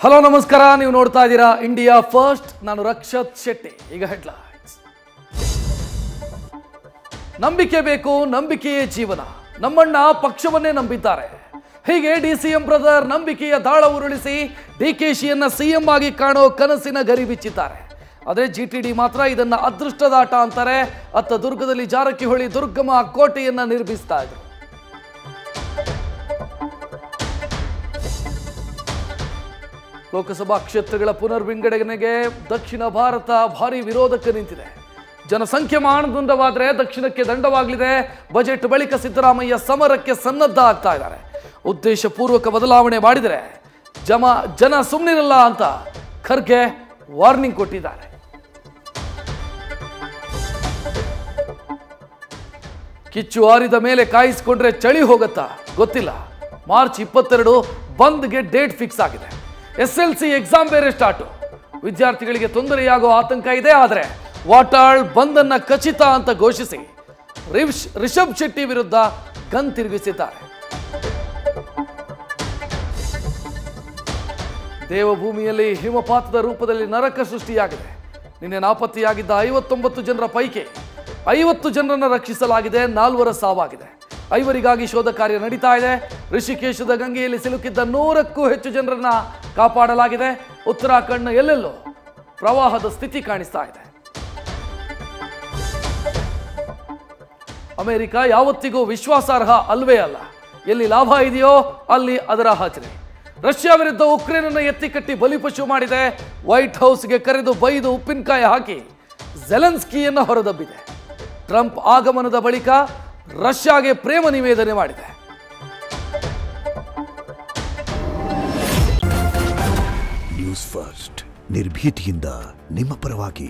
Hello ನಮಸ್ಕಾರ, ನೀವು ನೋಡ್ತಾ ಇದ್ದೀರಾ ಇಂಡಿಯಾ ಫಸ್ಟ್. ನಾನು ರಕ್ಷತ್ ಶೆಟ್ಟಿ. ಈಗ ಹೆಡ್ಲೈನ್ಸ್. ನಂಬಿಕೆ ಬೇಕು, ನಂಬಿಕೆಯೇ ಜೀವನ. ನಮ್ಮಣ್ಣ ಪಕ್ಷವನ್ನೇ ನಂಬಿದ್ದಾರೆ. ಹೀಗೆ ಡಿಸಿಎಂ ಬ್ರದರ್ ನಂಬಿಕೆಯ ದಾಳ ಉರುಳಿಸಿ ಡಿಕೆಶಿಯನ್ನ ಸಿಎಂ ಆಗಿ ಕಾಣೋ ಕನಸಿನ ಗರಿ ಬಿಚ್ಚಿದ್ದಾರೆ. ಅದೇ ಜಿಟಿಡಿ ಮಾತ್ರ ಇದನ್ನ ಅದೃಷ್ಟದಾಟ ಅಂತಾರೆ. ಅತ್ತ ದುರ್ಗದಲ್ಲಿ ಜಾರಕಿಹೊಳಿ ದುರ್ಗಮ ಕೋಟೆಯನ್ನ ನಿರ್ಮಿಸ್ತಾ ಇದ್ರು. ಲೋಕಸಭಾ ಕ್ಷೇತ್ರಗಳ ಪುನರ್ ವಿಂಗಡಣೆಗೆ ದಕ್ಷಿಣ ಭಾರತ ಭಾರಿ ವಿರೋಧಕ್ಕೆ ನಿಂತಿದೆ. ಜನಸಂಖ್ಯೆ ಮಾನದಂಡವಾದರೆ ದಕ್ಷಿಣಕ್ಕೆ ದಂಡವಾಗಲಿದೆ. ಬಜೆಟ್ ಬಳಿಕ ಸಿದ್ದರಾಮಯ್ಯ ಸಮರಕ್ಕೆ ಸನ್ನದ್ಧ ಆಗ್ತಾ ಇದ್ದಾರೆ. ಉದ್ದೇಶಪೂರ್ವಕ ಬದಲಾವಣೆ ಮಾಡಿದರೆ ಜನ ಸುಮ್ಮನಿರಲ್ಲ ಅಂತ ಖರ್ಗೆ ವಾರ್ನಿಂಗ್ ಕೊಟ್ಟಿದ್ದಾರೆ. ಕಿಚ್ಚು ಆರಿದ ಮೇಲೆ ಕಾಯಿಸಿಕೊಂಡ್ರೆ ಚಳಿ ಹೋಗುತ್ತಾ ಗೊತ್ತಿಲ್ಲ. ಮಾರ್ಚ್ 22 ಬಂದ್ಗೆ ಡೇಟ್ ಫಿಕ್ಸ್ ಆಗಿದೆ. SLC ಎಕ್ಸಾಮ್ ಬೇರೆ ಸ್ಟಾರ್ಟು. ವಿದ್ಯಾರ್ಥಿಗಳಿಗೆ ತೊಂದರೆಯಾಗೋ ಆತಂಕ ಇದೆ. ಆದರೆ ವಾಟಾಳ್ ಬಂದನ್ನ ಖಚಿತ ಅಂತ ಘೋಷಿಸಿ ರಿಷಬ್ ಶೆಟ್ಟಿ ವಿರುದ್ಧ ಗನ್ ತಿರುಗಿಸಿದ್ದಾರೆ. ದೇವಭೂಮಿಯಲ್ಲಿ ಹಿಮಪಾತದ ರೂಪದಲ್ಲಿ ನರಕ ಸೃಷ್ಟಿಯಾಗಿದೆ. ನಿನ್ನೆ ನಾಪತ್ತೆಯಾಗಿದ್ದ 59 ಜನರ ಪೈಕಿ 50 ಜನರನ್ನು ರಕ್ಷಿಸಲಾಗಿದೆ. 4 ಸಾವಾಗಿದೆ. 5 ಶೋಧ ಕಾರ್ಯ ನಡೀತಾ ಇದೆ. ಋಷಿಕೇಶದ ಗಂಗೆಯಲ್ಲಿ ಸಿಲುಕಿದ್ದ 100ಕ್ಕೂ ಹೆಚ್ಚು ಜನರನ್ನ ಕಾಪಾಡಲಾಗಿದೆ. ಉತ್ತರಾಖಂಡ್ನ ಎಲ್ಲೆಲ್ಲೋ ಪ್ರವಾಹದ ಸ್ಥಿತಿ ಕಾಣಿಸ್ತಾ ಇದೆ. ಅಮೆರಿಕ ಯಾವತ್ತಿಗೂ ವಿಶ್ವಾಸಾರ್ಹ ಅಲ್ವೇ ಅಲ್ಲ. ಎಲ್ಲಿ ಲಾಭ ಇದೆಯೋ ಅಲ್ಲಿ ಅದರ ಹಾಜರಿ. ರಷ್ಯಾ ವಿರುದ್ಧ ಉಕ್ರೇನ್ ಅನ್ನು ಎತ್ತಿಕಟ್ಟಿ ಬಲಿಪಶು ಮಾಡಿದೆ. ವೈಟ್ ಹೌಸ್ಗೆ ಕರೆದು ಬೈದು ಉಪ್ಪಿನಕಾಯಿ ಹಾಕಿ ಝೆಲೆನ್ಸ್ಕಿಯನ್ನ ಹೊರದಬ್ಬಿದೆ. ಟ್ರಂಪ್ ಆಗಮನದ ಬಳಿಕ ರಷ್ಯಾಗೆ ಪ್ರೇಮ ನಿವೇದನೆ ಮಾಡಿದೆ. ನ್ಯೂಸ್ ಫಸ್ಟ್, ನಿರ್ಭೀತಿಯಿಂದ ನಿಮ್ಮ ಪರವಾಗಿ.